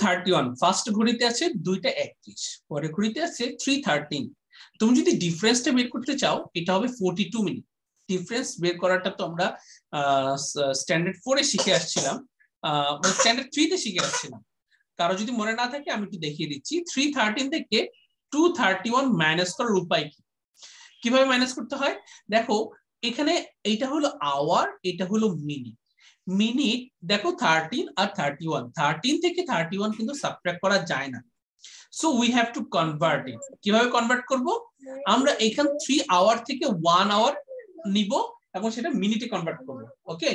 231 first ঘড়িতে আছে 2:31, পরে ঘড়িতে আছে 3:13। তুমি যদি ডিফারেন্সটা বের করতে চাও এটা হবে 42 মিনিট। ডিফারেন্স বের করাটা তো আমরা স্ট্যান্ডার্ড 4 এ শিখে আসছিলাম, মানে স্ট্যান্ডার্ড 3 তে শিখে আসছিলাম। কারো যদি মনে না থাকে আমি একটু দেখিয়ে দিচ্ছি। 313 থেকে 231 মাইনাস করার উপায় কি, কিভাবে মাইনাস করতে হয় দেখো। এখানে এইটা হলো আওয়ার, এটা হলো মিনিট। মিনিট দেখো 13 আর 31, 13 থেকে 31 কিন্তু সাবট্রাক্ট করা যায় না। So we have to convert ইট। কিভাবে কনভার্ট করব, আমরা এখান 3 আওয়ার থেকে 1 আওয়ার নিব এবং সেটা মিনিটে কনভার্ট করব। ওকে,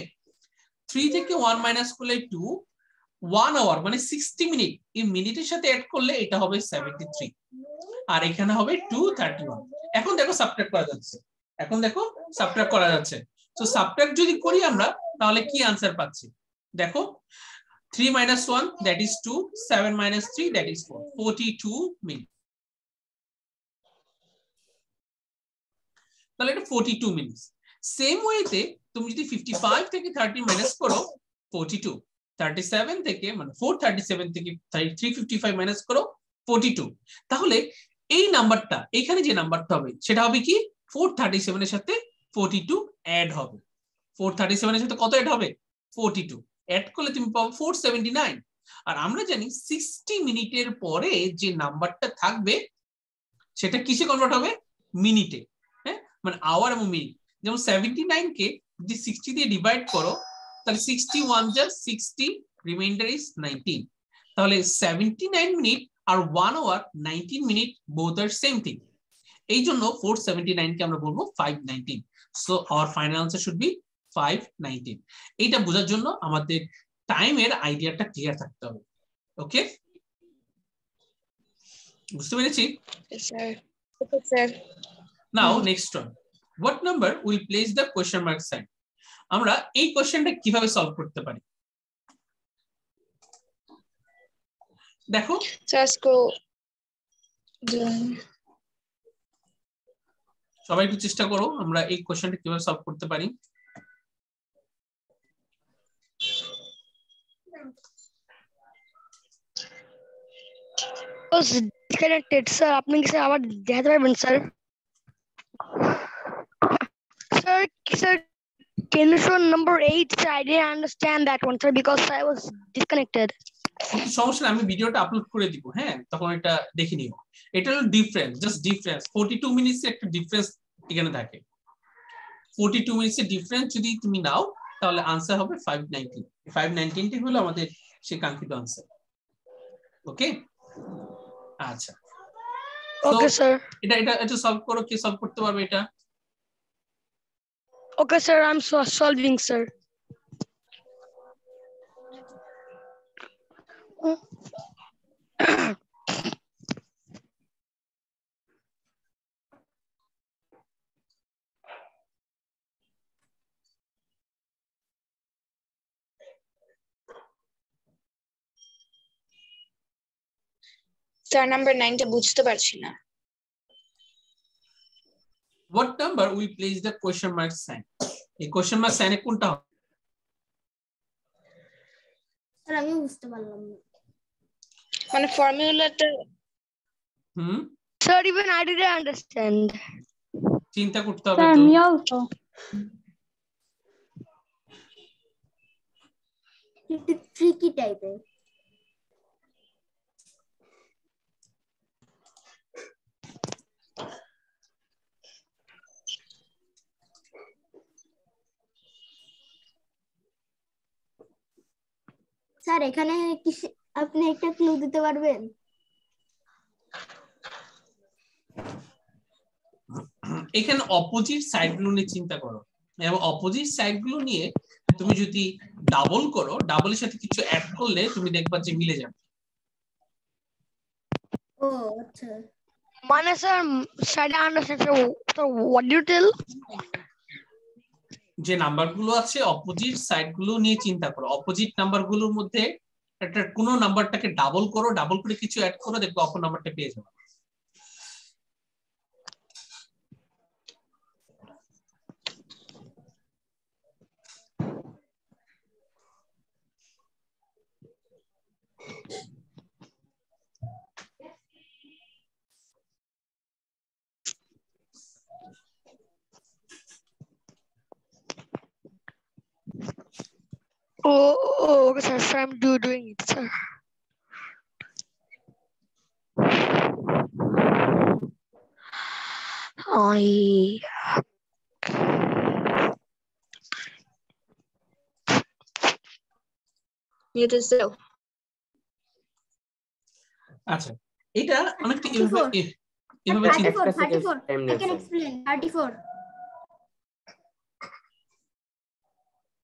3 থেকে 1 মাইনাস করলে 2, 1 আওয়ার মানে 60 মিনিট, এই মিনিটের সাথে অ্যাড করলে এটা হবে 73 আর এখানে হবে 231। এখন দেখো সাবট্রাক্ট করা যাচ্ছে, এখন দেখো সাবট্রাক্ট করা যাচ্ছে। তো সাবট্রাক্ট যদি করি আমরা তাহলে কি आंसर পাচ্ছি দেখো। 3 minus 1 that is 2, 7 minus 3 that is 4, 42 minute. তাহলে এটা 42 মিনিটস। সেম ওয়েতে তুমি যদি 55 থেকে 30 মাইনাস করো 42, 37 থেকে মানে 437 থেকে 355 মাইনাস করো 42, তাহলে এই নাম্বারটা এখানে যে নাম্বারটা হবে সেটা হবে কি 437 এর সাথে 42 অ্যাড হবে। 437 এর সাথে কত অ্যাড হবে 42, অ্যাড করলে তুমি পাবে 479। আর আমরা জানি 60 মিনিটের পরে যে নাম্বারটা থাকবে সেটা কিসে কনভার্ট হবে মিনিটে। হ্যাঁ, মানে আওয়ার এবং মিনিট। যেমন 79 কে যদি 60 দিয়ে ডিভাইড করো তাহলে 61 যা 60, রিমাইন্ডার ইজ 19। তাহলে 79 মিনিট আর 1 আওয়ার 19 মিনিট বোথ আর সেম থিং। এই জন্য 479 কে আমরা বলবো 519। So our final answer should be 519। এইটা বোঝার জন্য আমাদের টাইমের আইডিয়াটা ক্লিয়ার থাকতে হবে। ওকে, বুঝতে পেরেছি? Yes, sir. Okay, sir. Now next one, what number will place the question mark sign. আমরা এই কোশ্চেনটা কিভাবে সলভ করতে পারি দেখো। So let's go. সবাই একটু চেষ্টা করো আমরা এই কোশ্চেনটা কিভাবে সলভ করতে পারি। was disconnected, sir. আপনি কি স্যার আবার দেখাতে পারবেন sir? Sir, sir, can you show number 8? Sir, I didn't understand that one, sir, because I was disconnected. সমস্যা আমি ভিডিওটা আপলোড করে দিব, হ্যাঁ তখন এটা দেখে নিও। এটা হলো ডিফারেন্স, জাস্ট ডিফারেন্স 42 মিনিটস একটা ডিফারেন্স এখানে থাকে। 42 মিনিটসের ডিফারেন্স যদি তুমি নাও তাহলে आंसर হবে 519। 519 টি হলো আমাদের সেই কাঙ্ক্ষিত आंसर। ওকে, আচ্ছা ওকে স্যার। এটা এটা একটু সলভ করো, কি সলভ করতে পারবে এটা? Okay sir, I am solving sir. Sir, number 9 টা বুঝতে পারছি না। What number will place the question mark sign? এই question mark sign এ কোনটা হবে? স্যার আমি বুঝতে পারলাম না, মানে ফর্মুলাটা Sir, even I didn't understand. চিন্তা করতে হবে স্যার তো। মি অলসো একটু ট্রিকি টাইপের। স্যার এখানে কি আপনি একটা ক্লু দিতে পারবেন? এখানে অপোজিট সাইডগুলো নিয়ে চিন্তা করো এবং অপোজিট সাইডগুলো নিয়ে তুমি যদি ডাবল করো, ডাবলের সাথে কিছু অ্যাড করলে তুমি দেখবা যে মিলে যাবে। ও আচ্ছা, মানে sir side understand. So what do you tell? যে নাম্বারগুলো আছে অপোজিট সাইডগুলো নিয়ে চিন্তা করো। অপোজিট নাম্বারগুলোর মধ্যে একটা কোনো নাম্বারটাকে ডাবল করো, ডাবল করে কিছু অ্যাড করো, দেখবে অপর নাম্বারটা পেয়ে যাবে। Okay, sir. So I'm doing it, sir. Mute yourself. আচ্ছা এটা অনেকটা 34 এভাবে চিন্তা 34 I can explain 34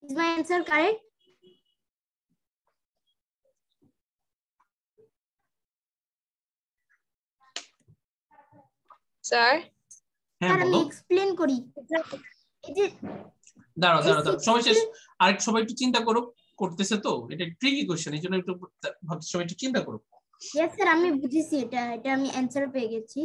is my answer correct? Sir, হ্যাঁ স্যার আমি বলো এক্সপ্লেন করি এই যে দাঁড়াও এই দাঁড়াও দাঁড়াও সবাই 60 শেষ আরেক সবাই একটু চিন্তা করো করতেছে তো এটা ট্রিকি কোশ্চেন এই জন্য একটু ভাবছি সবাই একটু চিন্তা করো ইয়েস স্যার আমি বুঝেছি এটা আমি অ্যানসার পেয়ে গেছি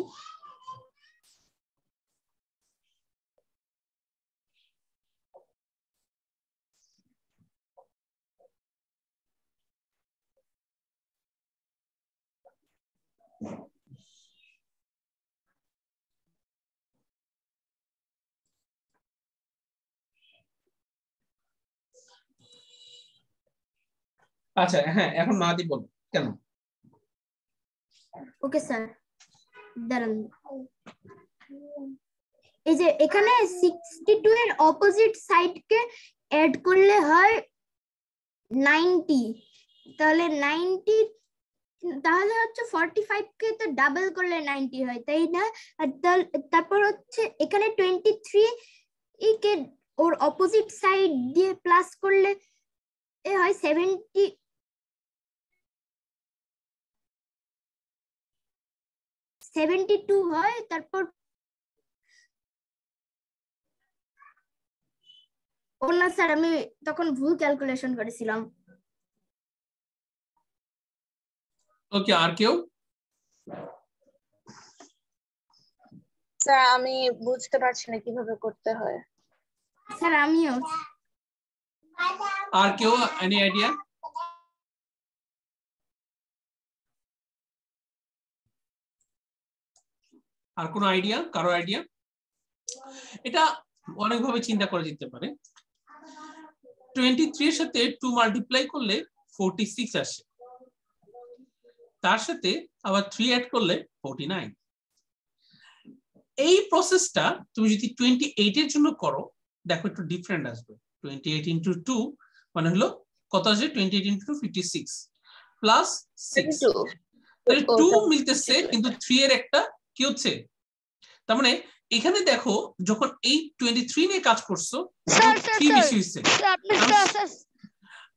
আচ্ছা হ্যাঁ এখন মাহাদি বলো কেন ওকে স্যার দাঁড়ান এই যে এখানে 62 এর অপোজিট সাইডকে অ্যাড করলে হয় 90 তাহলে 90 তাহলে হচ্ছে 45 কে তো ডাবল করলে 90 হয় তাই না আর তারপর হচ্ছে এখানে 23 কে ওর অপোজিট সাইড দিয়ে প্লাস করলে এ হয় 72 হয় তারপর ও না স্যার আমি তখন ভুল ক্যালকুলেশন করেছিলাম ওকে আর কেউ স্যার আমি বুঝতে পারছি না কিভাবে করতে হয় স্যার আমিও আর কেউ এনি আইডিয়া আর কোনো আইডিয়া কারো আইডিয়া এটা অনেকভাবে চিন্তা করা যেতে পারে 23 এর সাথে 2 মাল্টিপ্লাই করলে 46 আসে তার সাথে আবার 3 অ্যাড করলে 49 এই প্রসেসটা তুমি যদি 28 এর জন্য করো দেখো একটু ডিফারেন্ট আসবে 28 into 2 মানে হলো কত আসে 28 into 2 56 প্লাস 6 তাহলে 2 মিলতেছে কিন্তু 3 এর একটা কি হচ্ছে তার মানে এখানে দেখো যখন এই 23 নিয়ে কাজ করছো স্যার 3 বেশি হইছে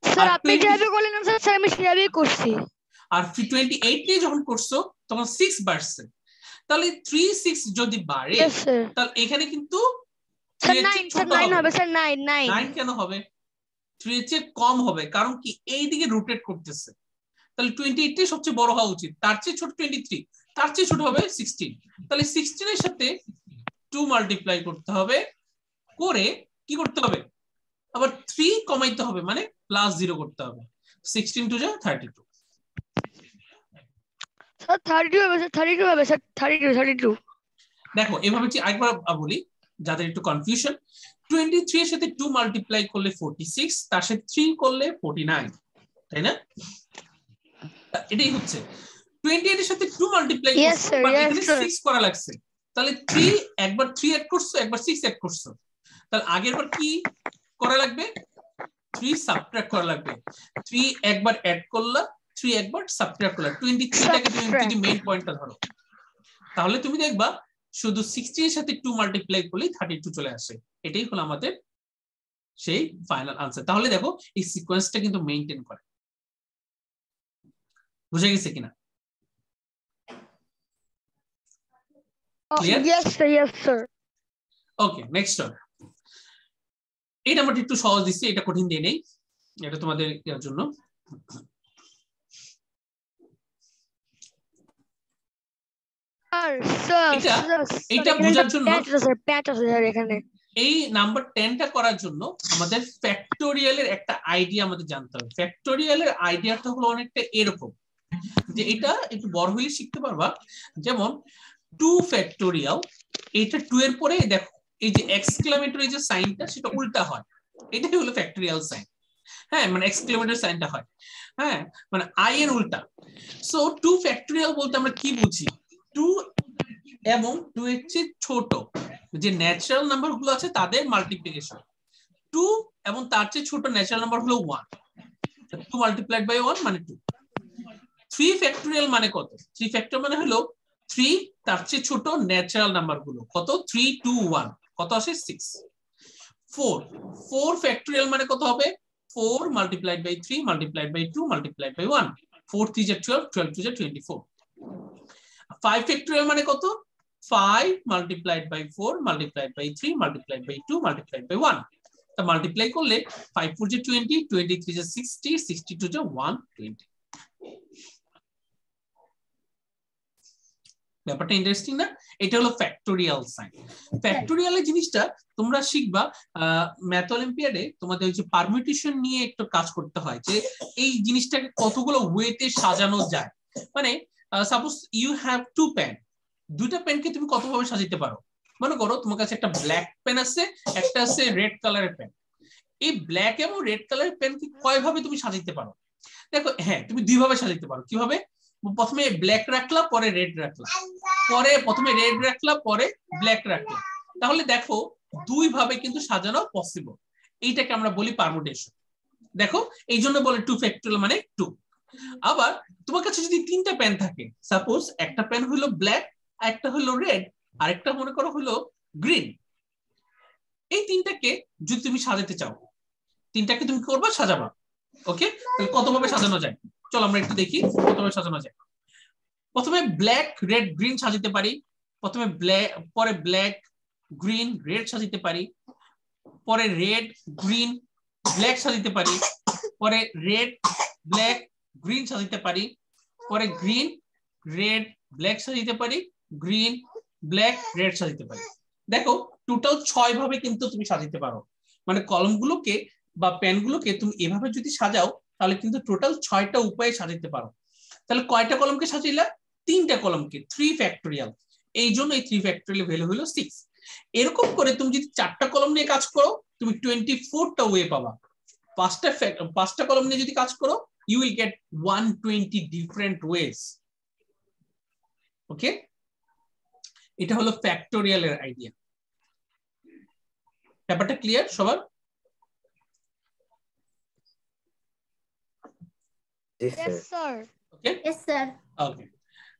স্যার আপনি যেভাবে বললেন স্যার আমি সেভাবেই করছি আর 28 নিয়ে যখন করছো তখন 6 বাড়ছে তাহলে 3 6 যদি বাড়ে তাহলে এখানে কিন্তু 9 হবে স্যার 9 কেন হবে 3 এর চেয়ে কম হবে কারণ কি এই দিকে রোটেট করতেছে তাহলে 28 টাই সবচেয়ে বড় হওয়া উচিত তার চেয়ে ছোট 23 তার চেয়ে ছোট হবে 16 তাহলে 16 এর সাথে 2 মাল্টিপ্লাই করতে হবে করে কি করতে হবে আবার 3 কমাইতে হবে মানে প্লাস 0 করতে হবে 16 টু যা 32 স্যার 32 হবে স্যার 32 হবে স্যার 32 দেখো এভাবে আরেকবার বলি যাদের একটু কনফিউশন 23 এর সাথে 2 মাল্টিপ্লাই করলে 46 তার সাথে 3 করলে 49 তাই না এটাই হচ্ছে 28 এর সাথে 2 মাল্টিপ্লাই করছো বাট এখানে 6 করা লাগছে তাহলে 3 একবার 3 অ্যাড করছো একবার 6 অ্যাড করছো তাহলে আগেরবার কি করা লাগবে 3 সাবট্রাক্ট করা লাগবে 3 একবার অ্যাড করলা 3 একবার সাবট্রাক্ট করলা 23 টাকে তুমি যদি মেইন পয়েন্টটা ধরো তাহলে তুমি দেখবা শুধু 60 এর সাথে 2 মাল্টিপ্লাই করলেই 32 চলে আসে এটাই হলো আমাদের সেই ফাইনাল আনসার তাহলে দেখো এই সিকোয়েন্সটা কিন্তু মেইনটেইন করে বুঝে গেছে কিনা clear yes sir okay next one এই নাম্বারটা একটু সহজ দিচ্ছি এটা কঠিন দিয়ে নেই এটা তোমাদের এর জন্য এটা বোঝার জন্য এখানে এই নাম্বার 10টা করার জন্য আমাদের ফ্যাক্টোরিয়ালের একটা আইডিয়া আমাদের জানতে হবে ফ্যাক্টোরিয়ালের আইডিয়াটা হলো অনেকটা এরকম যে এটা একটু বড় হলে শিখতে পারবা যেমন 2 ফ্যাক্টোরিয়াল এটা 2 এর পরে দেখো এই যে এক্সক্লামেটরি যে সাইনটা সেটা উল্টা হয় এটাই হলো ফ্যাক্টোরিয়াল সাইন হ্যাঁ মানে এক্সক্লেমেটর সাইনটা হয়, হ্যাঁ মানে আই এর উল্টা। সো 2 ফ্যাক্টোরিয়াল বলতে আমরা কি বুঝি, 2 এবং 2 এর চেয়ে ছোট যে ন্যাচারাল নাম্বার গুলো আছে তাদের মাল্টিপ্লিকেশন, 2 এবং তার চেয়ে ছোট ন্যাচারাল নাম্বার হলো 1, 2 মাল্টিপ্লাইড বাই 1 মানে 2। 3 ফ্যাক্টোরিয়াল মানে কত, 3 ফ্যাক্টর মানে হলো 3 তার চেয়ে ছোট ন্যাচারাল নাম্বার গুলো, কত 3 2 1 কত আসে 6। 4 ফ্যাক্টোরিয়াল মানে কত হবে, 4 multiplied by 3 multiplied by 2 multiplied by 1, 4 3 যা 12, 12 2 যা 24। 5 ফ্যাক্টোরিয়াল মানে কত, 5 multiplied by 4 multiplied by 3 multiplied by 2 multiplied by 1, তা মাল্টিপ্লাই করলে 5 4 যা 20, 23 যা 60, 62 যা 120। ব্যাপারটা ইন্টারেস্টিং না? এটা হলো ফ্যাক্টোরিয়াল সাইন। ফ্যাক্টোরিয়ালের জিনিসটা তোমরা শিখবা ম্যাথ অলিম্পিয়াডে, তোমাদের হচ্ছে পারমিউটেশন নিয়ে একটু কাজ করতে হয়, যে এই জিনিসটাকে কতগুলো ওয়েতে সাজানো যায়। মানে সাপোজ ইউ হ্যাভ 2 পেন, দুইটা পেনকে তুমি কতভাবে সাজাতে পারো। মনে করো তোমার কাছে একটা ব্ল্যাক পেন আছে, একটা আছে রেড কালারের পেন। এই ব্ল্যাক এবং রেড কালারের পেনকে কয়ভাবে তুমি সাজাতে পারো? দেখো হ্যাঁ তুমি দুইভাবে সাজাতে পারো। কিভাবে? প্রথমে ব্ল্যাক রাখলা, পরে রেড রাখলা, পরে প্রথমে রেড রাখলা, পরে ব্ল্যাক রাখলা। তাহলে দেখো দুই ভাবে কিন্তু সাজানো পসিবল। এইটাকে আমরা বলি পারমুটেশন। দেখো এই জন্য বলে 2 ফ্যাক্টোরিয়াল মানে 2। আবার তোমার কাছে যদি 3টা পেন থাকে, সাপোজ একটা পেন হলো ব্ল্যাক, একটা হলো রেড, আর একটা মনে করো হলো গ্রিন। এই তিনটাকে যদি তুমি সাজাতে চাও, তিনটাকে তুমি কি করবা, সাজাবা। ওকে, তাহলে কতভাবে সাজানো যায় চলো আমরা একটু দেখি কতভাবে সাজানো যায়। প্রথমে ব্ল্যাক রেড গ্রিন সাজাতে পারি, প্রথমে ব্ল্যাক, পরে ব্ল্যাক গ্রিন রেড সাজাতে পারি, পরে রেড গ্রিন ব্ল্যাক সাজাতে পারি, পরে রেড ব্ল্যাক গ্রিন সাজাতে পারি, পরে গ্রিন রেড ব্ল্যাক সাজাতে পারি, গ্রিন ব্ল্যাক রেড সাজাতে পারি। দেখো টোটাল 6 ভাবে কিন্তু তুমি সাজাতে পারো। মানে কলমগুলোকে বা পেনগুলোকে তুমি এভাবে যদি সাজাও তাহলে কিন্তু টোটাল 6টা উপায়ে সাজাতে পারো। তাহলে কয়টা কলমকে সাজাইলা? 3টা কলমকে, 3 ফ্যাক্টোরিয়াল। এই জন্য এই 3 ফ্যাক্টোরিয়াল ভ্যালু হলো 6। এরকম করে তুমি যদি 4টা কলম নিয়ে কাজ করো তুমি 24টা ওয়ে পাবা। 5টা কলম নিয়ে যদি কাজ করো you will get 120 different ways. ওকে, এটা হলো ফ্যাক্টোরিয়ালের আইডিয়া। ব্যাপারটা ক্লিয়ার সবার? Yes, sir. ওকে Yes, sir. ওকে,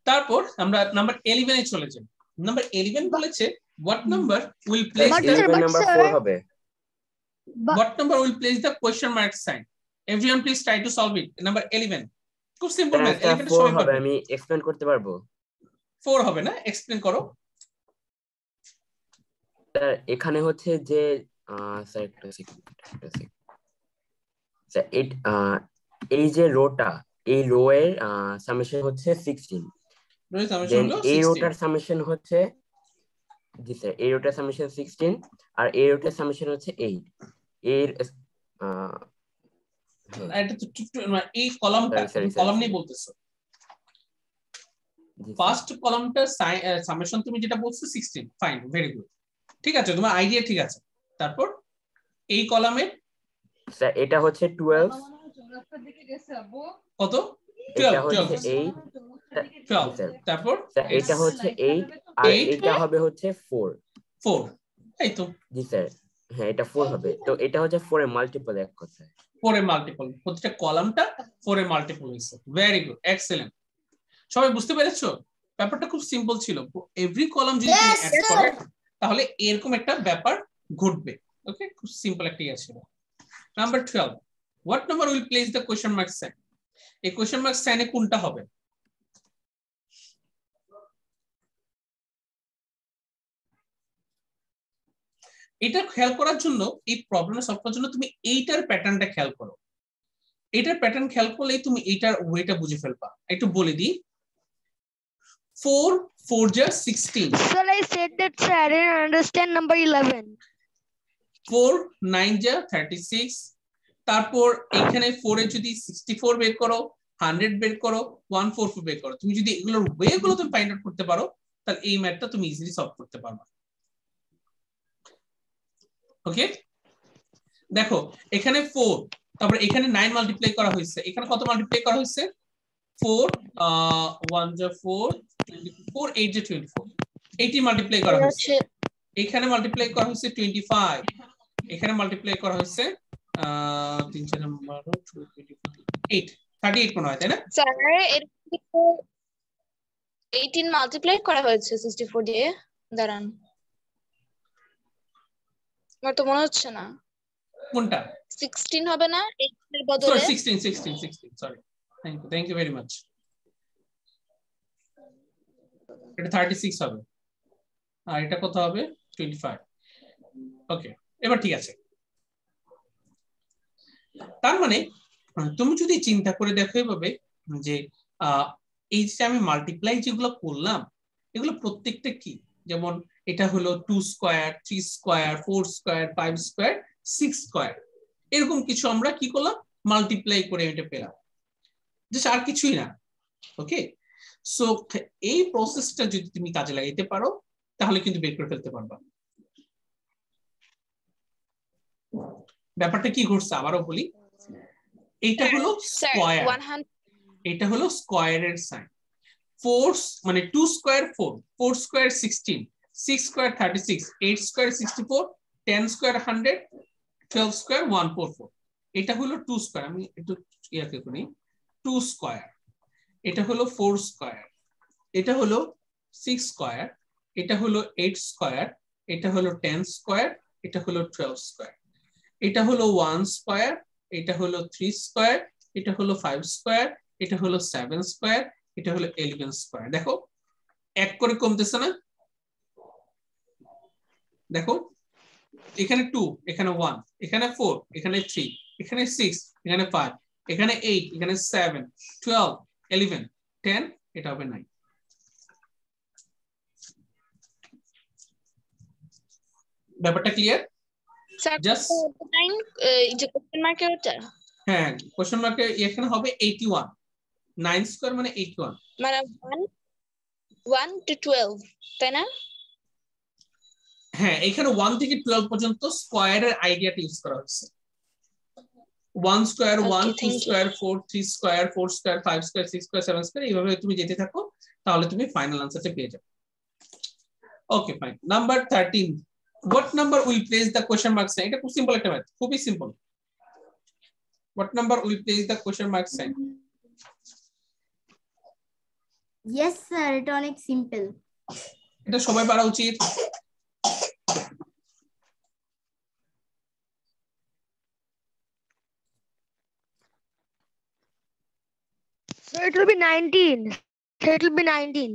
তারপর আমরা নাম্বার 11 এ চলে যাই। নাম্বার 11 বলেছে what number will place But the sir, number sir, 4 হবে। what number will place the question mark sign? Everyone please try to solve it. Number 11 খুব simple math. 11 এর 4 সবাই হবে, পারবে। আমি এক্সপ্লেইন করতে পারবো। 4 হবে না? এক্সপ্লেইন করো। স্যার এখানে হচ্ছে যে স্যার একটা সেকেন্ড, স্যার এই যে রোটা, এই রো এর সামেশন হচ্ছে 16, রোজ আমি দেন শুনলো এই 16। রোটার সামেশন হচ্ছে, জি স্যার, এই রোটার সামেশন 16 আর এই রোটার সামেশন হচ্ছে 8। এর এটা তো এই কলামটা কলাম নিয়ে বলতেছো। ফার্স্ট কলামটা সামেশন তুমি যেটা বলছো 16, ফাইন, ভেরি গুড, ঠিক আছে, তোমার আইডিয়া ঠিক আছে। তারপর এই কলামে স্যার এটা হচ্ছে 12, কত? এটা 12 হচ্ছে 8, 12। তারপর স্যার এটা হচ্ছে 8 আর এটা হবে হচ্ছে 4। 4, এই তো। জি স্যার, হ্যাঁ এটা 4 হবে। তো এটা হচ্ছে 4 এর মাল্টিপল, এক কথায় 4 এর মাল্টিপল, প্রত্যেকটা কলামটা 4 এর মাল্টিপল হইছে। Very good, excellent. সবাই বুঝতে পেরেছো? ব্যাপারটা খুব সিম্পল ছিল। এভরি কলাম যদি তুমি অ্যাড করো তাহলে এরকম একটা ব্যাপার ঘটবে। ওকে, খুব সিম্পল একটা ইয়ে ছিল। Number 12, what number will place the question mark sign? এই question mark sign এ কোনটা হবে? এটা খেয়াল করার জন্য, এই প্রবলেম সলভ করার জন্য তুমি এইটার প্যাটার্নটা খেয়াল করো। এইটার প্যাটার্ন খেয়াল করলেই তুমি এইটার ওয়েটা বুঝে ফেলবা। একটু বলে দিই, 4 4 যা 16। Sir, I said that, sir, I didn't understand number 11. 4 9 যা 36। তারপর এখানে 4 এ যদি 64 বের করো, 100 বের করো, 144 বের করো, তুমি যদি এগুলোর ওয়ে গুলো তুমি ফাইন্ড আউট করতে পারো তাহলে এই ম্যাথটা তুমি ইজিলি সলভ করতে পারবে। ওকে, দেখো এখানে 4 তারপর এখানে 9 মাল্টিপ্লাই করা হয়েছে, এখানে কত মাল্টিপ্লাই করা হয়েছে 4 1 যা 4 24 8 যা 24 18 মাল্টিপ্লাই করা হয়েছে, এখানে মাল্টিপ্লাই করা হয়েছে 25, এখানে মাল্টিপ্লাই করা হয়েছে 3 4 12 8 38 মনে হয়, তাই না? স্যার এর 18 মাল্টিপ্লাই করা হয়েছে 64 দিয়ে, দাঁড়ান আমার তো মনে হচ্ছে না। কোনটা? 16 হবে না 8 এর বদলে? 16 sorry, thank you very much. এটা 36 হবে আর এটা কত হবে 25। ওকে, এবার ঠিক আছে। তার মানে তুমি যদি চিন্তা করে দেখো এভাবে যে এই যে আমি মাল্টিপ্লাই যেগুলো করলাম এগুলো প্রত্যেকটা কি, যেমন এটা হলো 2 square 3 square 4 square 5 square 6 square, এরকম কিছু আমরা কি করলাম মাল্টিপ্লাই করে এটা পেলাম, জাস্ট আর কিছুই না। ওকে, সো এই প্রসেসটা যদি তুমি কাজে লাগাইতে পারো তাহলে কিন্তু বের করে ফেলতে পারবা। ব্যাপারটা কি ঘটছে আবারও বলি, এইটা হলো স্কয়ার, এটা হলো স্কয়ারের সাইন। 4 মানে 2 square 4, 4 square 16, 6 square 36, 8 square 64, 10 square 100, 12 square 144, এটা হলো 2 স্কয়ার। আমি একটু ইয়াকে করি 2 স্কয়ার, এটা হলো 4 স্কয়ার, এটা হলো 6 স্কয়ার, এটা হলো 8 স্কয়ার, এটা হলো 10 স্কয়ার, এটা হলো 12 স্কয়ার, এটা হলো 1 স্কয়ার, এটা হলো 3 স্কয়ার, এটা হলো 5 স্কয়ার, এটা হলো 7 স্কয়ার, এটা হলো 11 স্কয়ার। দেখো এক করে কমতেছে না, দেখো এখানে 2, এখানে 1, এখানে 4, এখানে 3, এখানে 6, এখানে 5, এখানে 8, এখানে 7, 12, 11, 10, এটা হবে 9। ব্যাপারটা ক্লিয়ার? স্যার জাস্ট এই যে কোশ্চেন মার্কের ওটা, হ্যাঁ কোশ্চেন মার্কে এখানে হবে 81, 9 স্কয়ার মানে 81, মানে 1 to 12 তাই না? হ্যাঁ এখানে 1 থেকে 12 পর্যন্ত স্কয়ারের আইডিয়াটা ইউজ করা হয়েছে। 1 square 1, 2 square 4, 3 square 4 square 5 square 6 square 7 square, এইভাবে তুমি যেতে থাকো তাহলে তুমি ফাইনাল আনসারটা পেয়ে যাবে। Okay fine. Number 13, what number will place the question mark sign? এটা খুব সিম্পল একটা ম্যাথ, খুবই simple. what number will place the question mark sign? Yes sir, এটা অনেক সিম্পল। এটা সবাই পারা উচিত। So it will be 19. So it will be 19.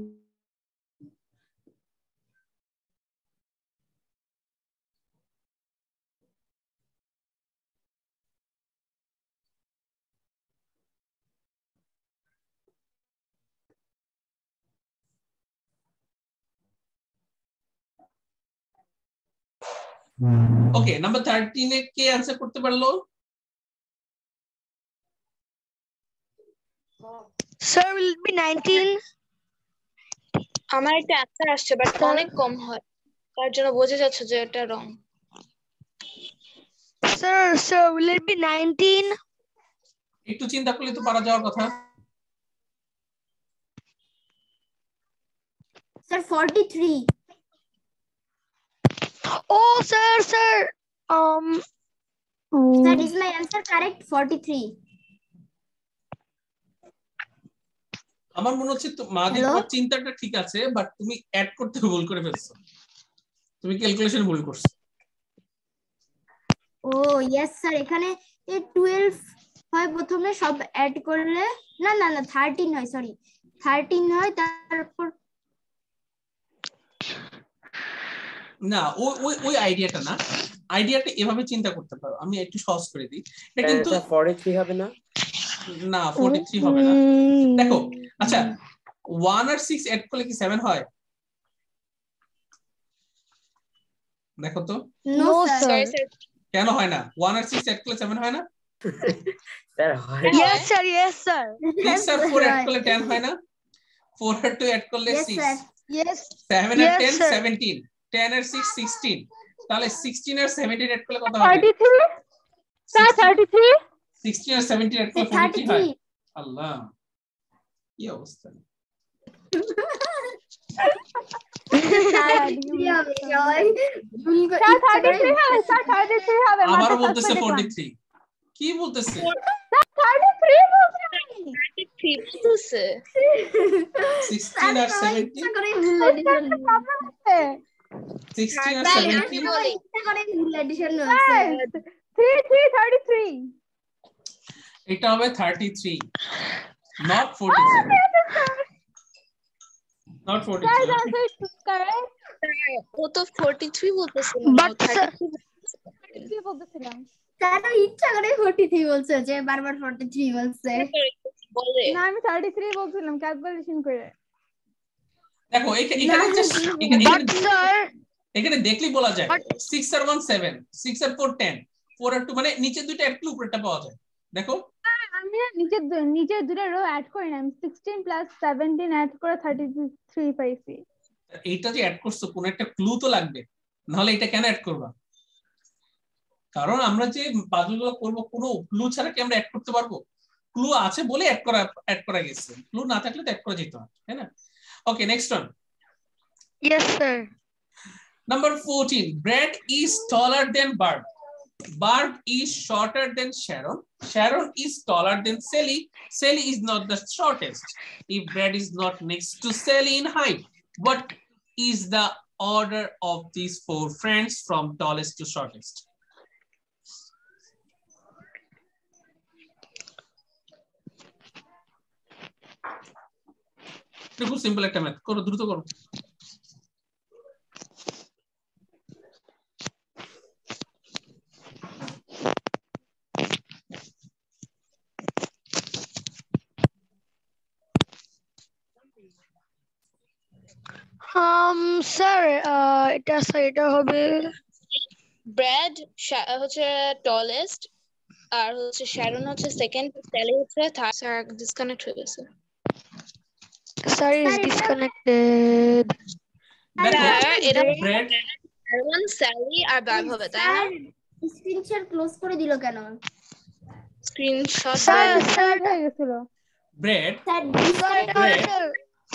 Okay, number 13 A K answer করতে পারলো? Sir, will it be 19? আমার একটা অ্যান্সার আসছে বাট অনেক কম হয়, তার জন্য বোঝা যাচ্ছে যে এটা রং। Sir, will it be 19? একটু চিন্তা করলে তো পারা যাওয়ার কথা। Sir 43। Oh, sir. Sir, is my answer correct? 43. আমার মনে হচ্ছে তোমাদের চিন্তাটা ঠিক আছে বাট তুমি অ্যাড করতে ভুল করে ফেলছো, তুমি ক্যালকুলেশন ভুল করছো। ও ইয়েস স্যার, এখানে 12 হয় প্রথমে, সব অ্যাড করলে না 13 হয়, সরি 13 হয়, তারপর না ওই আইডিয়াটা না, আইডিয়াটা এভাবে চিন্তা করতে পারো, আমি একটু সহজ করে দিই। এটা কিন্তু 43 হবে না, না 43 হবে না। দেখো আচ্ছা 1 আর 6 এড করলে কি 7 হয়? দেখো তো। No, sir. কেন হয় না? 1 আর 6 এড করলে 7 হয় না? স্যার হয়। Yes, sir. Yes, sir. 6 আর 4 এড করলে 10 হয় না? 4 আর 2 এড করলে 6, Yes. 7 আর 10 sir. 17, 10 আর 6 16, তাহলে 16 আর 17 এড করলে কত হবে? 33. Sir, 33. 16 আর 17 এড করলে 43 হয়। আল্লাহ কি অবস্থা। আবারও বলতেছে 43 কি বলতেছে 16 আর 17 16 আর 17 এটা হবে 33 not 43 not 43 ও তো 43 বলতেছিল But sir, তারা ইচ্ছা করে 43 বলছে, যে বারবার 43 বলছে। বলে না আমি 33 বলছিলাম ক্যালকুলেশন করে। দেখো এখানে হচ্ছে but sir, এখানে দেখলেই বলা যায় 6 আর 1 7 6 আর 4 10 4 আর 2 মানে নিচে দুইটা একটু উপরেরটা পাওয়া যায়। দেখো আমি নিচের দুটো রো অ্যাড করি না, আমি 16 প্লাস 17 অ্যাড করে 33 পাইছি। এইটা যে অ্যাড করছো কোন একটা ক্লু তো লাগবে, নাহলে এটা কেন অ্যাড করবা? কারণ আমরা যে পাজলগুলো করব কোনো ক্লু ছাড়া কি আমরা অ্যাড করতে পারবো? ক্লু আছে বলে অ্যাড করা গেছে, ক্লু না থাকলে তো অ্যাড করা যেত না, তাই না? Okay next one. yes sir. Number 14, Brad is taller than Barb. Barb is shorter than Sharon. Sharon is taller than Sally. Sally is not the shortest. If Brad is not next to Sally in height, what is the order of these four friends from tallest to shortest? খুব simple একটা math করো, দ্রুত করো। Sir, এটা হবে Brad হচ্ছে tallest, আর হচ্ছে Sharon হচ্ছে সেকেন্ড, স্যালি হচ্ছে থার্ড। স্যার ডিসকানেক্ট হয়ে গেছে। sir is disconnected. দেখো এটা ব্র্যাড শ্যারন, স্যালি আর বার্ব হবে, তাই না? স্ক্রিন শেয়ার ক্লোজ করে দিল কেন? স্ক্রিনশট Sir, হয়ে গেছিল। Brad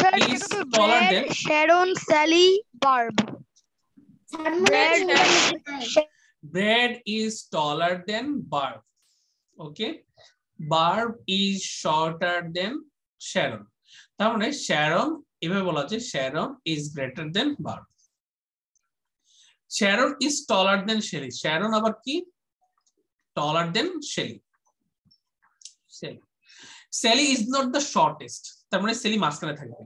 sir, is taller than Sharon, Sally, Barb. Brad is taller than Barb. Okay, Barb is shorter than Sharon. তার মানে Sharon এভাবে বলা যায় Sharon is greater than Barb. Sharon is taller than Shelly. Sharon আবার কি? Taller than Shelly. Sally is not the shortest. তার মানে Sally মাঝখানে থাকবে।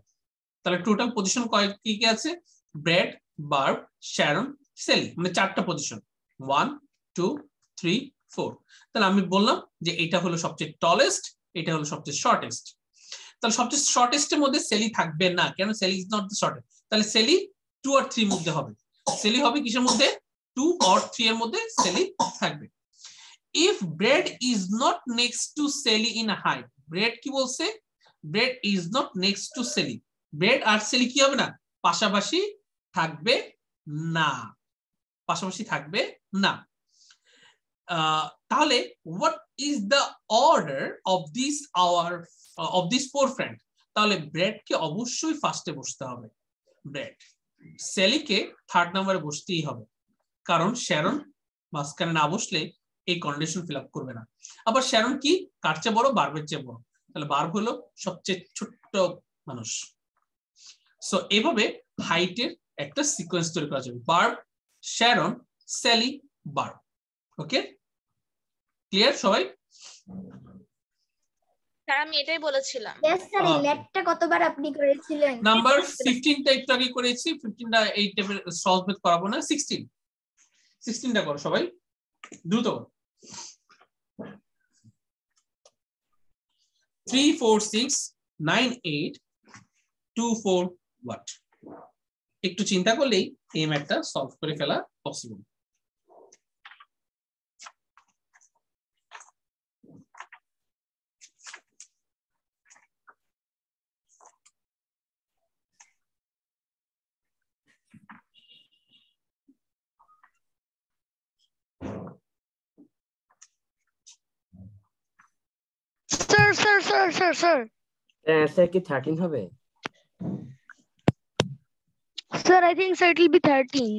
তাহলে টোটাল পজিশন কি কি আছে? ব্র্যাড, বার্ব, শ্যারন, সেলি, মানে চারটা পজিশন 1 2 3 4। তাহলে আমি বললাম যে এটা হলো সবচেয়ে টলেস্ট, এটা হলো সবচেয়ে শর্টেস্ট। তাহলে সবচেয়ে শর্টেস্টের মধ্যে সেলি থাকবে না, কেন? সেলি ইজ নট দ্য শর্টেস্ট। তাহলে সেলি 2 আর 3 এর মধ্যে হবে। সেলি হবে কিসের মধ্যে? 2 or 3 এর মধ্যে সেলি থাকবে। If Brad is not next to Sally in height, Brad কি বলছে? Brad is not next to Sally, Brad আর সেলি কি হবে না? পাশাপাশি থাকবে না, পাশাপাশি থাকবে না। তাহলে what is the order of these four friends? তাহলে ব্র্যাড কে অবশ্যই ফার্স্টে বসতে হবে, ব্র্যাড। সেলিকে থার্ড নম্বরে বসতেই হবে, কারণ শ্যারন মাঝখানে না বসলে এই কন্ডিশন ফিল আপ করবে না। আবার শ্যারন কি? কার চেয়ে বড়? বার্বের চেয়ে বড়। তাহলে বার্ব হলো সবচেয়ে ছোট্ট মানুষ। সো এইভাবে হাইটের একটা সিকোয়েন্স তৈরি করা যাবে, বার্ব, শ্যারন, সেলি, বার্ব। ওকে, ক্লিয়ার সবাই? স্যার আমি এটাই বলেছিলাম। यस স্যার, এই ম্যাথটা কতবার আপনি করেছিলেন? নাম্বার 15টা একটু আগে করেছি, 15টা এই টেবিল সলভ করাবো না। 16টা করো সবাই, দ্রুত করো। 3 4 6 9 8 2 4 what? একটু চিন্তা করলেই এই ম্যাথটা সলভ করে ফেলা পসিবল। sir. অ্যান্সার কি 13 হবে? Sir, I think sir it will be 13.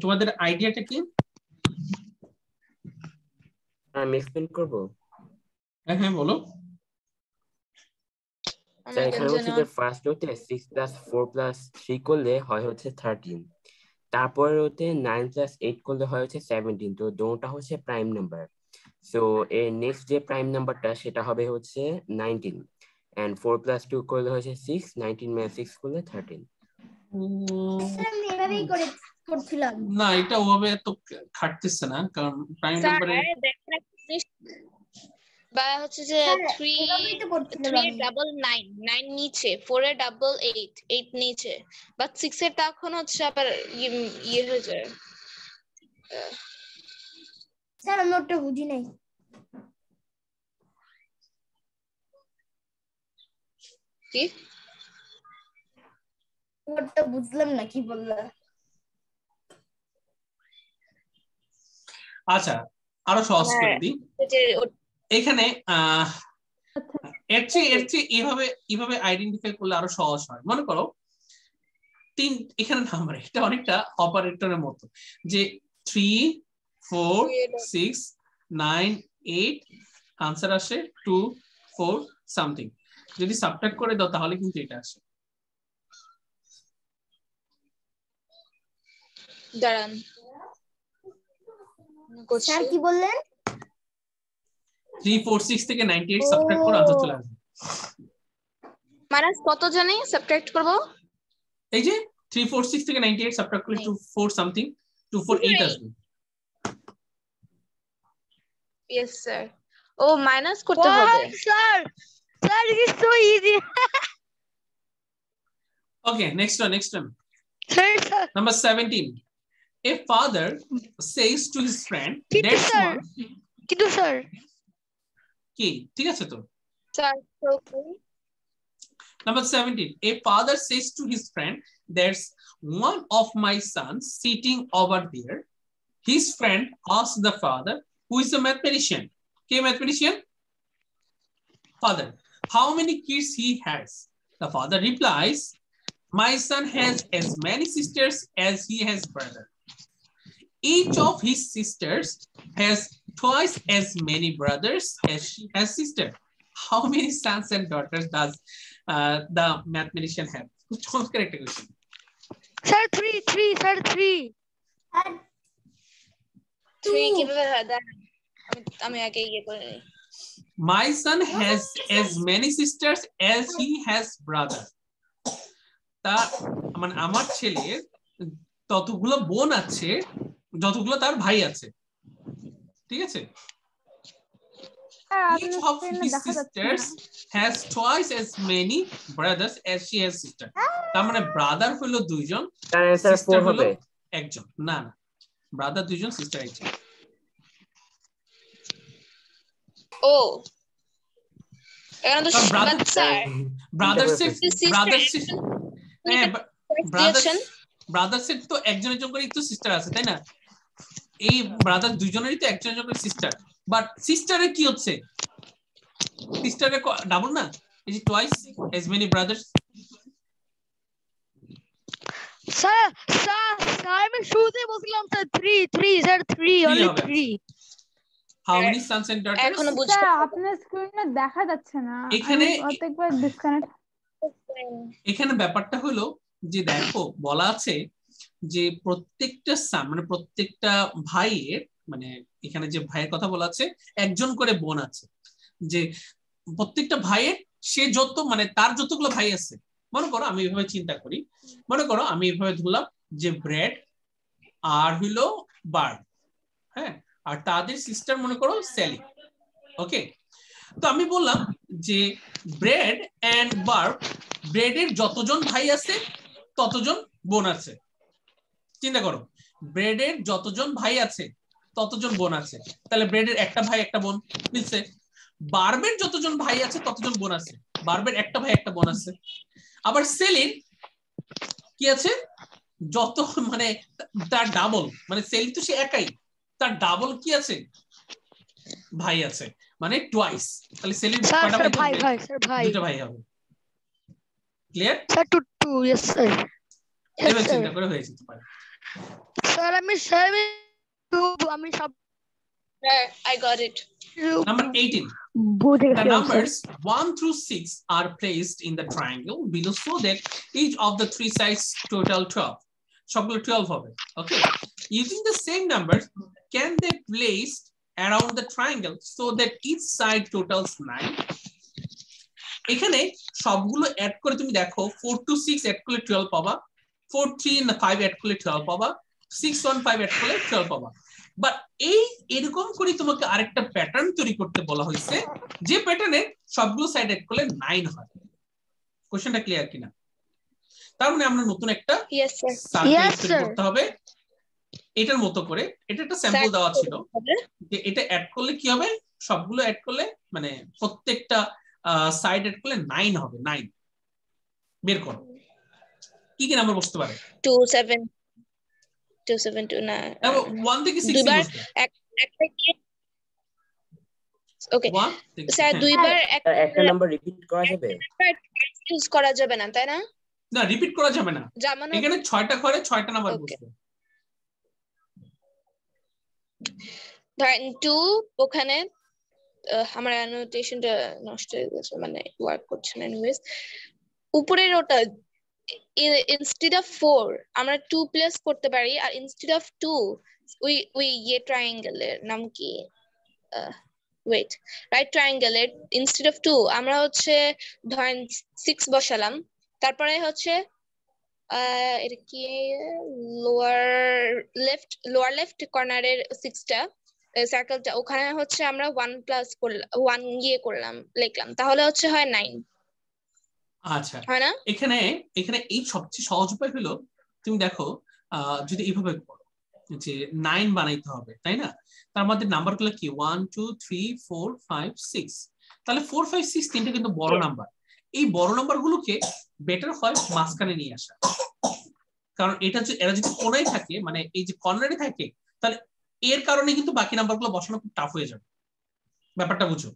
তোমাদের আইডিয়াটা কি? আমি এক্সপ্লেইন করব। হ্যাঁ বলো। স্যার এখানে হচ্ছে যে ফার্স্ট হতে 6 + 4 + 3 করলে হয় হচ্ছে 13, তারপরে হতে 9 + 8 করলে হয় হচ্ছে 17। তো দুটোটা হচ্ছে প্রাইম নাম্বার, সো এর নেক্সট যে প্রাইম নাম্বারটা সেটা হবে হচ্ছে 19, এন্ড 4 + 2 করলে হচ্ছে 6, 19 - 6 করলে 13। স্যার আমি এভাবেই করছিলাম। না এটা ওভাবে তো খাটতেছে না, কারণ প্রাইম নাম্বারে দেখেন বা হচ্ছে যে স্যার 3 এভাবেই তো করছিলাম 3 আমি। ডাবল 9 9 নিচে, 4 এর ডাবল 8 8 নিচে, বাট 6 এর তখন হচ্ছে আবার ইয়ে হয়ে যায়। স্যার আমি ওটা বুঝি নাই। কি ওটা বুঝলাম না কি বললা। আচ্ছা আরো সহজ করে দিই। এখানে এর চেয়ে এইভাবে আইডেন্টিফাই করলে আরো সহজ হয়। মনে করো এখানে নাম্বার, এটা অনেকটা অপারেটরের মতো, যে 3 4 6 9 8 আনসার আসে 2 4 সামথিং। যদি সাবট্রাক্ট করে দাও তাহলে কিন্তু এটা আসে। দাঁড়ান স্যার কি বললেন? 3 4 6 থেকে 98 সাবট্রাক্ট করে আনসার চলে আসবে। মাইনাস কত জানি সাবট্রাক্ট করব? এই যে 3 4 6 থেকে 98 সাবট্রাক্ট করলে 2 4 সামথিং 2 4 8 আসবে। Yes sir. ও মাইনাস করতে হবে। Sir, it is so easy. Okay, next one. Sir. Number 17. A father says to his friend, Kitu "That's sir. one." Kitu sir. কি ঠিক আছে তো? Sir Number 17. A father says to his friend, "There's one of my sons sitting over there." His friend asks the father, who is a mathematician. Ke mathematician? Father. How many kids he has? The father replies, "My son has as many sisters as he has brother. Each of his sisters has twice as many brothers as she has sister. How many sons and daughters does the mathematician have?" Correct question. Sir, 3. Sir, 3. 3 কিভাবে হয়? আমি আগে ইয়ে করে নিই। My son has as many sisters as he has brother. তা মানে আমার ছেলের ততগুলো বোন আছে যতগুলো তার ভাই আছে, ঠিক আছে? Each of his sisters has twice as many brothers as she has sister. তার মানে ব্রাদার হলো দুইজন, তার অ্যানসার 4 হবে। একজন। না ব্রাদার দুইজন, সিস্টার একজন। ও এখন তো ব্রাদার্সের তো একজন করেই তো সিস্টার আছে, তাই না? এই ব্রাদার দুইজনেরই তো একজন করে সিস্টার, বাট সিস্টারের কি হচ্ছে? সিস্টারের ডাবল না, এই যে twice as many brothers. Sir, আমি শুরুতে বলছিলাম sir 3 sir 3 only 3. How many sons and daughters? এখনো বুঝতে আপনার স্ক্রিনে দেখা যাচ্ছে না, এখানে প্রত্যেকবার ডিসকানেক্ট। এখানে ব্যাপারটা হলো যে দেখো বলা আছে যে প্রত্যেকটা মানে প্রত্যেকটা ভাইয়ের, মানে এখানে যে ভাইয়ের কথা বলা আছে একজন করে বোন আছে, যে প্রত্যেকটা ভাইয়ের সে যত মানে তার যতগুলো ভাই আছে, মনে করো আমি এইভাবে চিন্তা করি, মনে করো আমি এইভাবে ধরলাম যে ব্রেড আর হইলো বার্ড, হ্যাঁ, আর তাদের সিস্টার মনে করো স্যালি। ওকে, তো আমি বললাম যে ব্রেড এন্ড বার্ড, ব্রেডের যতজন ভাই আছে ততজন বোন আছে। চিন্তা করো, ব্রেডের যতজন ভাই আছে ততজন বোন আছে, তাহলে ব্রেডের একটা ভাই একটা বোন মিলছে। বার্বের যতজন ভাই আছে ততজন বোন আছে, বার্বের একটা ভাই একটা বোন আছে। আবার সেলির কি আছে? যত মানে তার ডাবল, মানে সেলি তো সে একাই, তার ডাবল কি আছে? ভাই আছে মানে টুয়াইস, তাহলে সেলিম Sir, কয়টা sir, ভাই bhai, থাকবে? bhai, sir, bhai. দুটো ভাই হবে। Clear? Sir, two, yes, sir. Yes, এবার sir. চিন্তা করে হয়ে যেতে পারে। Sir, আমি সব I got it. Number 18. বুঝে The গেছি, sir. numbers 1 through 6 are placed in the triangle below so that each of the three sides total 12. সবগুলো 12 হবে। Okay. Using the same numbers, can they placed around the triangle so that each side totals 9? এখানে সবগুলো add করে তুমি দেখো 4 to 6 add করলে 12 পাবা, 4 3 and 5 add করলে 12 পাবা, 6 1 5 অ্যাড করলে 12 পাবা। বাট এরকম করে তোমাকে আরেকটা প্যাটার্ন তৈরি করতে বলা হয়েছে যে প্যাটার্নে সবগুলো সাইড অ্যাড করলে 9 হয়। কোশ্চেনটা ক্লিয়ার কিনা? তার মানে আমরা নতুন একটা Yes, sir. Yes, সার্কেল তৈরি sir. করতে হবে এটার মতো করে। এটা একটা স্যাম্পল দেওয়া ছিল যে এটা অ্যাড করলে কি হবে, সবগুলো অ্যাড করলে মানে প্রত্যেকটা সাইড অ্যাড করলে 9 হবে। 9 বের করো কি কি নাম্বার বসতে পারে? 2 7 2 7 2 না 1 থেকে 6 দুইবার বসবে। ওকে 1 থেকে স্যার দুইবার একটা নাম্বার রিপিট করা যাবে? ইউজ করা যাবে না তাই না? না রিপিট করা যাবে না, যেমন এখানে 6টা ঘরে 6টা নাম্বার Okay. বসবে। ধরেন 2 ওখানে আমার অ্যানোটেশনটা নষ্ট হয়ে গেছে মানে ওয়ার্ক করছে না এনিওয়েজ উপরের ওটা ইনস্টেড অফ 4 আমরা 2 প্লাস করতে পারি আর ইনস্টেড অফ 2 ওই ট্রায়াঙ্গেলের নাম কি ওয়েট রাইট ট্রায়াঙ্গেলের ইনস্টেড অফ 2 আমরা হচ্ছে ধরেন 6 বসালাম তারপরে হচ্ছে এটা কি লোয়ার লেফট কর্নারের 6টা সার্কেলটা ওখানে হচ্ছে আমরা 1 প্লাস করলাম 1 করলাম লিখলাম তাহলে হচ্ছে হয় 9 আচ্ছা হয় না? এখানে এই সবচেয়ে সহজ উপায় হলো তুমি দেখো যদি এইভাবে করো যে 9 বানাইতে হবে তাই না, তার মধ্যে নাম্বারগুলো কি 1 2 3 4 5 6, তাহলে 4 5 6 তিনটা কিন্তু বড় নাম্বার। এই বড় নাম্বারগুলোকে বেটার হয় মাঝখানে নিয়ে আসা, কারণ এরা যদি কোণায় থাকে মানে এই যে কর্নারে থাকে তাহলে এর কারণে কিন্তু বাকি নাম্বারগুলো বসানো খুব টাফ হয়ে যাবে। ব্যাপারটা বুঝো,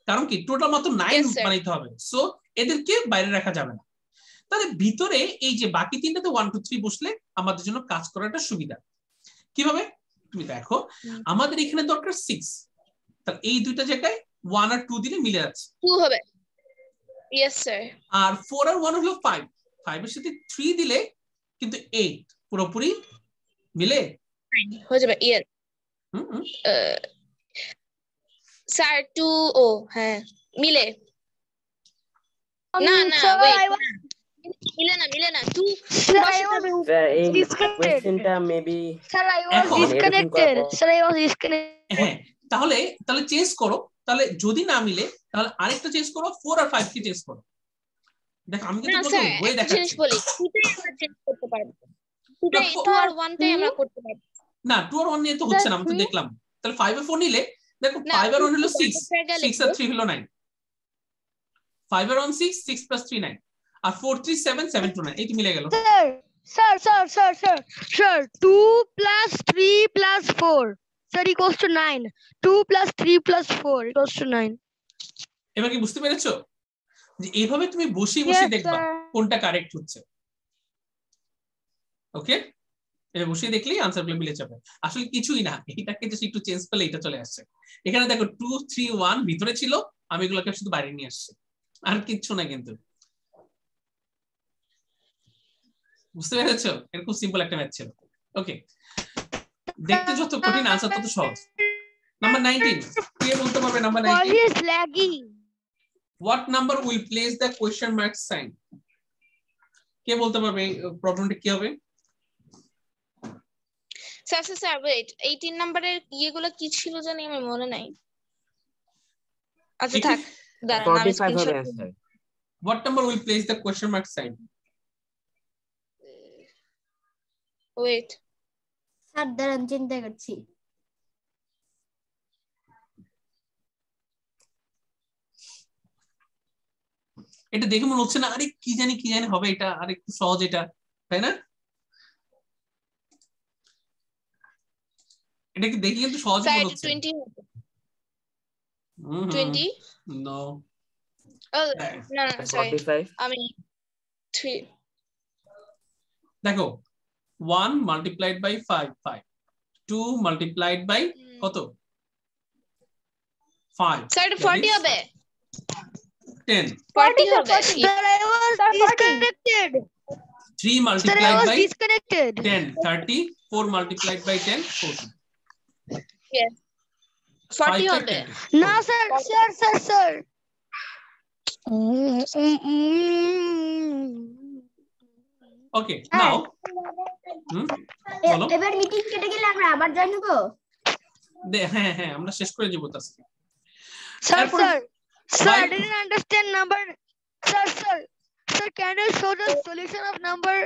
কারণ কি টোটাল মাত্র 9 বানাইতে হবে, সো এদেরকে বাইরে রাখা যাবে না। তাহলে ভিতরে এই যে বাকি তিনটাতে 1 2 3 বসলে আমাদের জন্য কাজ করাটা সুবিধা। কিভাবে তুমি দেখো আমাদের এখানে দরকার 6, তাহলে এই দুইটা জায়গায় 1 আর 2 দিলে মিলে যাচ্ছে 2 হবে। Yes sir. আর 4 আর 1 হলো 5, 5 এর সাথে 3 দিলে কিন্তু 8 পুরোপুরি মিলে হয়ে যাবে। ইয়েস স্যার 2 ও হ্যাঁ মিলে না না Sir, wait, I was মিলে না 2 Sir, I was স্যার এই disconnected. কোশ্চেনটা মেবি Sir, I was এখন disconnected. Sir, I was disconnected. হ্যাঁ তাহলে চেঞ্জ করো, তাহলে যদি না মিলে তাহলে আরেকটা চেঞ্জ করো 4 আর 5 কে চেঞ্জ করো। দেখো আমি কিন্তু না তোমাকে স্যার ওয়ে একটা জিনিস দেখাচ্ছি। বলি 2টাই আমরা চেঞ্জ করতে পারবো 2 আর 1টাই আমরা করতে পারবো না 2 আর 1 নিয়ে তো হচ্ছে না, আমি তো দেখলাম। তাহলে 5 আর 4 নিলে দেখো 5 আর 1 হলো 6, 6 আর 3 হলো 9, 5 আর 1 6, 6 plus 3 9, আর 4 3 7, 7 2 9, এই তো মিলে গেল। Sir, 2 plus 3 plus 4, sir, equals to 9. 2 plus 3 plus 4 equals to 9. এবার কি বুঝতে পেরেছো যে এইভাবে তুমি বসিয়ে দেখবা কোনটা কারেক্ট হচ্ছে। ওকে এটা বসিয়ে দেখলেই আনসারগুলো মিলে যাবে। আসলে কিছুই না, এটাকে জাস্ট একটু চেঞ্জ করলে এটা চলে আসছে। এখানে দেখো 2 3 1 ভিতরে ছিল, আমি এগুলোকে শুধু বাইরে নিয়ে আসছি, আর কিচ্ছু না। কিন্তু বুঝতে পেরেছো এটা খুব সিম্পল একটা ম্যাথ ছিল। ওকে দেখতে যত কঠিন আনসার তত সহজ। নাম্বার 19 কে বলতে পারবে? Number 19 is lagging. what number will place the question mark sign? কে বলতে পারবে প্রবলেমটা কি হবে? স্যার ওয়েট 18 নম্বরের ইয়েগুলো কি ছিল জানি আমার মনে নাই। আচ্ছা থাক দাঁড়ান আমি 45 হবে screenshot answer. what number will place the question mark sign? Wait sir দাঁড়ান চিন্তা করছি। এটা দেখে মনে হচ্ছে না আরে কি জানি হবে এটা, আর একটু সহজ এটা, তাই না? এটা কি দেখে কিন্তু সহজ মনে হচ্ছে। 20 হবে 20? No. Oh, Right. no, sorry. 45. I mean, 3. দেখো 1 multiplied by 5 5 2 multiplied by কত 5 স্যার 40 হবে 10 40 হবে Sir, I was disconnected. 3 Sir, I multiplied was by disconnected. 10 30 4 multiplied by 10 40 yes 40 হবে No, sir. Okay, now বলো এবার মিটিং কেটে গেলে আমরা আবার জয়েন হব হ্যাঁ আমরা শেষ করে দিব আজকে Sir, Why? I didn't understand number. Sir, can you show the solution of number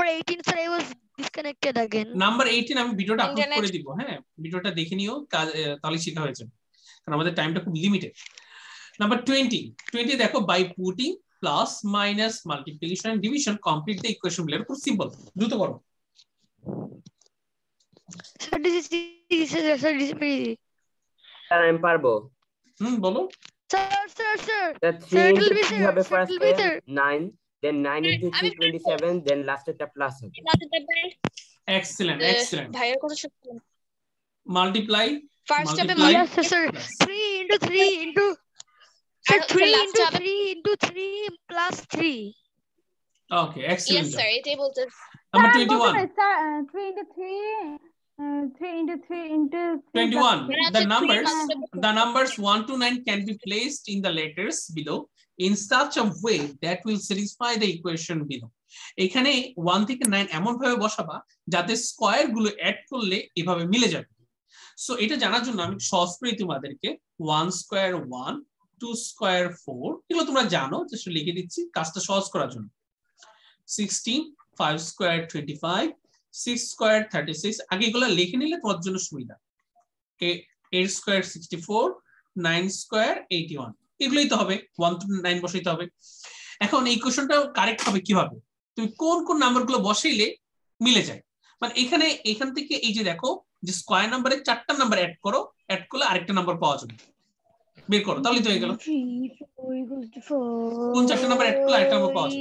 18? Sir, I was disconnected again. Number 18 আমি ভিডিওটা আপলোড Internet. করে দিব হ্যাঁ ভিডিওটা দেখে নিও তাহলে শেখা হয়ে যাবে কারণ আমাদের টাইমটা খুব লিমিটেড নাম্বার 20 দেখো by putting plus minus multiplication and division complete the equation below খুব সিম্পল দ্রুত করো Sir, this is easy. Sir, this is pretty easy. Sir আমি পারবো Sir. The 3 Sir, it into will be 3 sir. হবে Sir, first it will be sir. 9 then 9 into 3 27 then last একটা plus হবে excellent ভাইয়ের কথা শুনতে মাল্টিপ্লাই ফার্স্ট স্টেপে Multiply. Yes, sir. 3 into 3 into. Sir, And 3 last into হবে- 3 into 3 plus 3. Okay yes excellent sir এটাই বলতে number Sir, 21 3 into 3 into 3 into 21 মানে the হচ্ছে numbers 3 multiplied the numbers 1 to 9 can be placed in the letters below in such a way that will satisfy the equation below এখানে 1 থেকে 9 এমন ভাবে বসাবা যাতে square গুলো অ্যাড করলে এভাবে মিলে যাবে সো এটা জানার জন্য আমি সহজ করে তোমাদেরকে 1 স্কয়ার 1 2 স্কয়ার 4 এগুলো তোমরা জানো জাস্ট লিখে দিচ্ছি কাজটা সহজ করার জন্য 16 5 স্কয়ার 25 6 স্কয়ার 36 আগে এগুলো লিখে নিলে তোমার জন্য সুবিধা 8 স্কয়ার 64 9 স্কয়ার 81 এগুলোই তো হবে 1 to 9 বসাইতে হবে এখন এই কোশ্চেনটা কারেক্ট হবে কিভাবে তুমি কোন কোন নাম্বারগুলো বসাইলে মিলে যায় মানে এখান থেকে এই যে দেখো যে স্কয়ার নাম্বারে 4টা নাম্বার অ্যাড করো অ্যাড করলে আরেকটা নাম্বার পাওয়া যাবে বের করো তাহলেই তো হয়ে গেল 3, 4 equals to 4. কোন 4টা নাম্বার অ্যাড করলে আরেকটা নাম্বার পাওয়া যাবে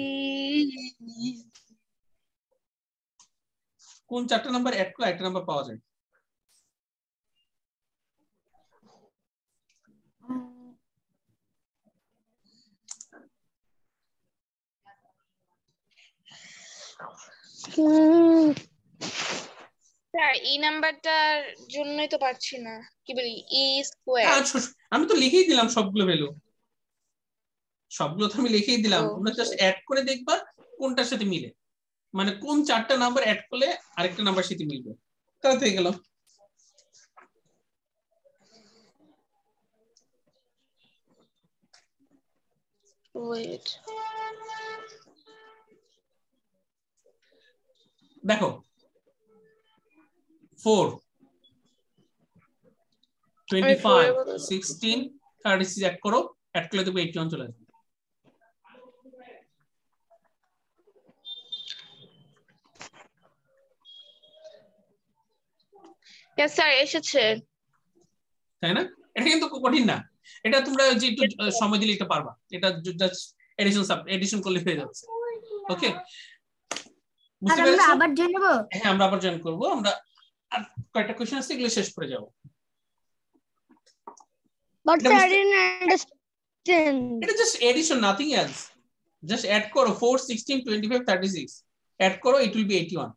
কোন 4টা নাম্বার অ্যাড করলে আরেকটা নাম্বার পাওয়া যায় স্যার এই নাম্বারটার জন্যই তো পারছি না কি বলি ই স্কয়ার আমি তো লিখেই দিলাম সবগুলো ভ্যালু সবগুলো তো আমি লিখেই দিলাম ও, তোমরা জাস্ট অ্যাড করে দেখবা কোনটার সাথে মিলে মানে কোন 4টা নাম্বার অ্যাড করলে আরেকটা নাম্বার সাথে মিলবে তাহলে তো হয়ে গেল ওয়েট দেখো 4 25 16 36 অ্যাড করো অ্যাড করলে দেখো 81 চলে আসবে ইয়েস স্যার এসেছে তাই না এটা কিন্তু কঠিন না এটা তোমরা যে একটু সময় দিলে এটা পারবা এটা জাস্ট এডিশন করলে হয়ে যাচ্ছে ওকে বুঝতে আমরা পেরেছো আবার জয়েন হব হ্যাঁ আমরা আবার জয়েন করব আমরা আর কয়টা কোশ্চেন আছে এগুলো শেষ করে যাব But এটা sir, I বুঝতে- didn't understand. এটা just addition nothing else just add করো 4 16 25 36 অ্যাড করো ইট উইল বি 81